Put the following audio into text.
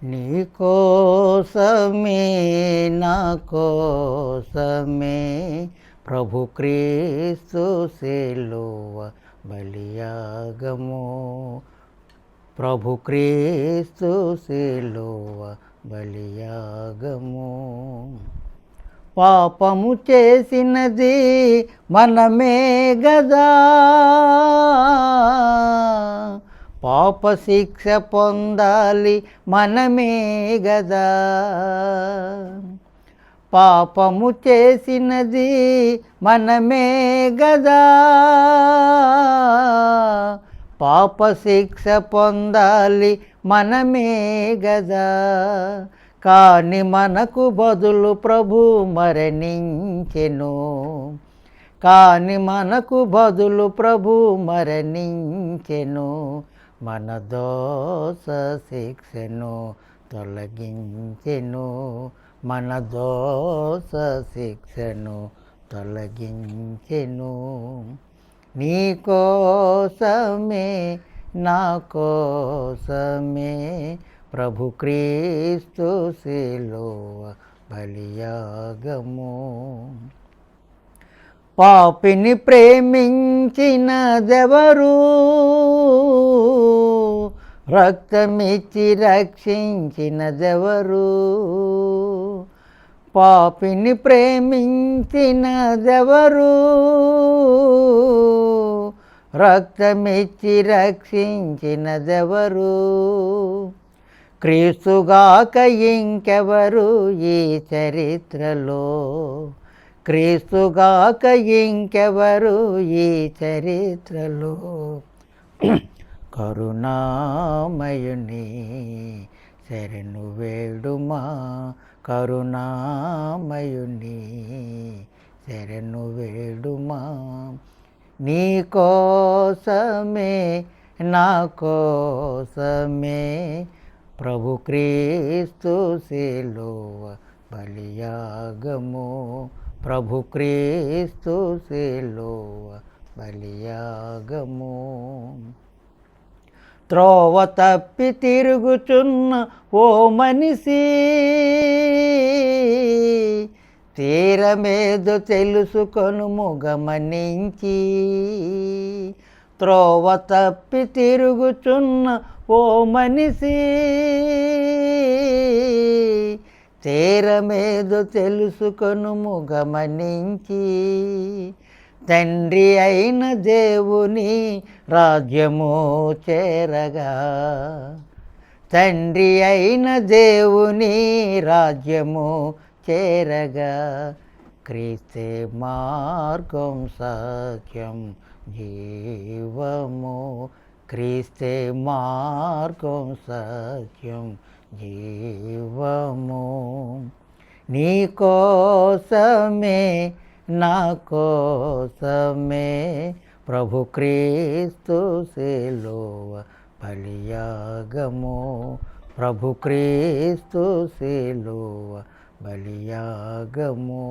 నీ కోసమే నా కోసమే ప్రభు క్రీస్తు సిలువ బలియాగము, ప్రభు క్రీస్తు సిలువ బలియాగము. పాపము చేసినది మనమే గదా, పాప శిక్ష పొందాలి మనమే గదా. పాపము చేసినది మనమే గదా, పాప శిక్ష పొందాలి మనమే గదా. కాని మనకు బదులు ప్రభు మరణించెను, కాని మనకు బదులు ప్రభు మరణించెను. మన దోష శిక్షను తొలగించెను, మన దోష శిక్షను తొలగించెను. నీ కోసమే నా కోసమే ప్రభు క్రీస్తు సిలువ బలియాగము. పాపిని ప్రేమించినదెవరు, రక్తమిచ్చి రక్షించినదెవరు. పాపిని ప్రేమించినదెవరు, రక్తమిచ్చి రక్షించినదెవరు. క్రీస్తుగాక ఇంకెవరు ఈ చరిత్రలో, క్రీస్తుగాక ఇంకెవరు ఈ చరిత్రలో. కరుణామయుని శరణు వేడుమా, కరుణామయుని శరణు వేడుమా. నీ కోసమే నా కోసమే ప్రభు క్రీస్తు సిలువ బలియాగము, ప్రభు క్రీస్తు సిలువ బలియాగము. త్రోవ తప్పి తిరుగుచున్న ఓ మనిషి, తీరమేదో తెలుసుకొనుము గమనించి. త్రోవ తప్పి తిరుగుచున్న ఓ మనిషి, తీరమేదో తెలుసుకొనుము గమనించి. తండ్రి అయిన దేవుని రాజ్యము చేరగా, తండ్రి అయిన దేవుని రాజ్యము చేరగా. క్రీస్తే మార్గం సత్యం జీవము, క్రీస్తే మార్గం సత్యం జీవము. నీ కోసమే నా కోసమే ప్రభు క్రీస్తు సిలువ బలియాగము, ప్రభు క్రీస్తు సిలువ బలియాగము.